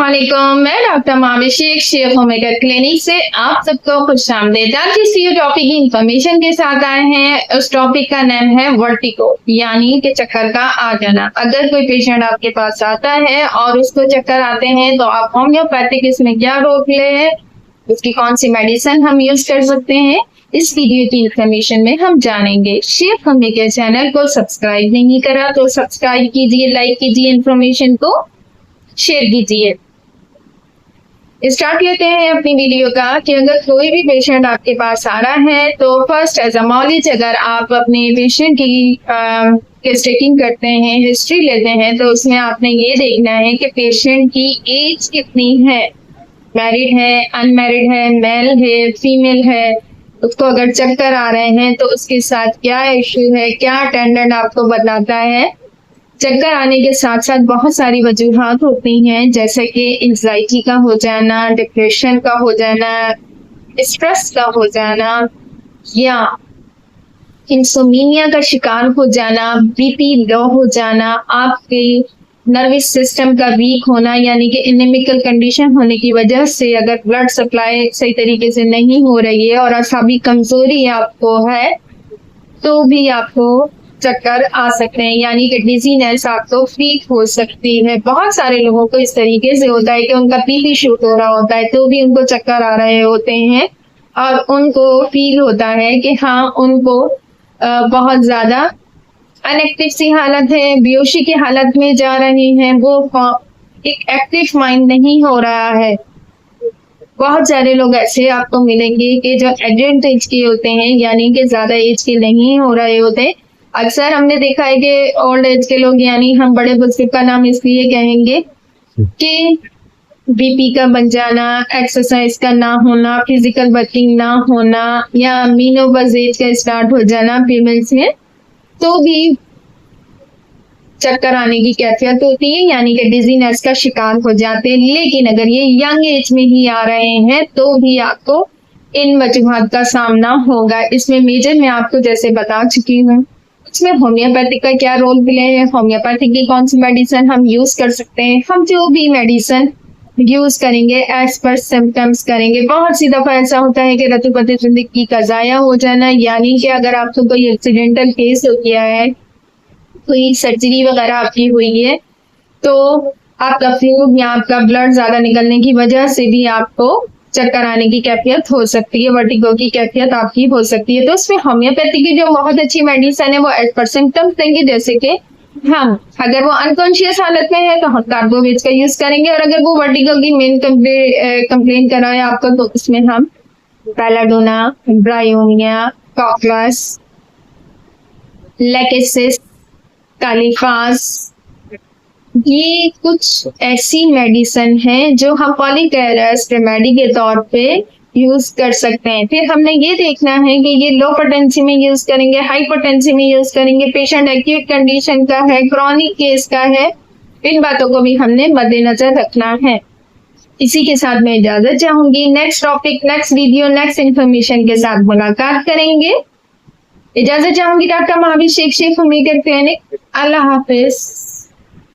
अस्सलामुअलैकुम, मैं doctor माविशेख Sheikh homeopath clinic से आप सबको खुशामदीद। आज किसी टॉपिक की इंफॉर्मेशन के साथ आए हैं। उस टॉपिक का नाम है वर्टिगो, यानी कि चक्कर का आ जाना। अगर कोई पेशेंट आपके पास आता है और उसको चक्कर आते हैं तो आप होम्योपैथिक इसमें क्या रोक ले, उसकी कौन सी मेडिसिन हम यूज कर सकते हैं, इस वीडियो की इंफॉर्मेशन में हम जानेंगे। शेख होमियोपैथ चैनल को सब्सक्राइब नहीं करा तो सब्सक्राइब कीजिए, लाइक कीजिए, इंफॉर्मेशन को शेयर कीजिए। स्टार्ट लेते हैं अपनी वीडियो का कि अगर कोई भी पेशेंट आपके पास आ रहा है तो फर्स्ट एज अ नॉलेज अगर आप अपने पेशेंट की टेकिंग करते हैं, हिस्ट्री लेते हैं, तो उसमें आपने ये देखना है कि पेशेंट की एज कितनी है, मैरिड है, अनमैरिड है, मेल है, फीमेल है। उसको अगर चक्कर आ रहे हैं तो उसके साथ क्या इश्यू है, क्या अटेंडेंट आपको बताता है। चक्कर आने के साथ साथ बहुत सारी वजूहात होती हैं, जैसे कि एंजाइटी का हो जाना, डिप्रेशन का हो जाना, स्ट्रेस का हो जाना, या इंसोमिनिया का शिकार हो जाना, बीपी लो हो जाना, आपके नर्वस सिस्टम का वीक होना यानी कि एनीमिकल कंडीशन होने की वजह से अगर ब्लड सप्लाई सही तरीके से नहीं हो रही है और असाबी कमजोरी आपको है तो भी आपको चक्कर आ सकते हैं, यानी कि डिजीनेस आपको फील हो सकती है। बहुत सारे लोगों को इस तरीके से होता है कि उनका बीपी शूट हो रहा होता है तो भी उनको चक्कर आ रहे होते हैं और उनको फील होता है कि हाँ उनको बहुत ज्यादा अनएक्टिव सी हालत है, बेहोशी की हालत में जा रहे हैं, वो एक एक्टिव माइंड नहीं हो रहा है। बहुत सारे लोग ऐसे आपको मिलेंगे कि जो एडल्ट एज के होते हैं, यानी कि ज्यादा एज के नहीं हो रहे होते। अक्सर हमने देखा है कि ओल्ड एज के लोग, यानी हम बड़े बुजुर्ग का नाम इसलिए कहेंगे कि बीपी का बन जाना, एक्सरसाइज का ना होना, फिजिकल वर्किंग ना होना, या मीनोपॉज एज का स्टार्ट हो जाना फीमेल्स में, तो भी चक्कर आने की कैफियत होती है, यानी कि डिजीनेस का शिकार हो जाते हैं। लेकिन अगर ये यंग एज में ही आ रहे हैं तो भी आपको इन वजूहात का सामना होगा। इसमें मेजर मैं आपको जैसे बता चुकी हूँ, इसमें होम्योपैथिक का क्या रोल प्ले है, होम्योपैथिक की कौन सी मेडिसिन हम यूज कर सकते हैं। हम जो भी मेडिसिन यूज करेंगे एज पर सिम्टम्स करेंगे। बहुत सी दफा ऐसा होता है कि रतुपति जिंदगी का जाया हो जाना, यानी कि अगर आपको कोई एक्सीडेंटल केस हो गया है, कोई सर्जरी वगैरह आपकी हुई है, तो आपका फ्लूइड या आपका ब्लड ज्यादा निकलने की वजह से भी आपको चक्कर आने की कैफियत हो सकती है, वर्टिगो की कैफियत आपकी हो सकती है। तो उसमें होम्योपैथी की जो बहुत अच्छी मेडिसिन है वो एज पर सिम्टम्स देंगे, जैसे कि हम अगर वो अनकॉन्शियस हालत में है तो हम कार्बोवेज का यूज करेंगे, और अगर वो वर्टिगो की मेन कंप्लेन कर रहा है आपको तो उसमें हम बेलाडोना, ब्रायोनिया, कॉकलास, लेकेसिस, कालीफास, ये कुछ ऐसी मेडिसिन है जो हम पॉलीकैरस रेमेडी के तौर पे यूज कर सकते हैं। फिर हमने ये देखना है कि ये लो पोटेंसी में यूज करेंगे, हाई पोटेंसी में यूज करेंगे, पेशेंट एक्यूट कंडीशन का है, क्रॉनिक केस का है, इन बातों को भी हमने मद्देनजर रखना है। इसी के साथ मैं इजाजत चाहूंगी। Next topic, next video, next information के साथ मुलाकात करेंगे। इजाजत चाहूंगी डॉक्टर माविशेख शेख होमियोपैथ क्लिनिक। अल्लाह हाफिज।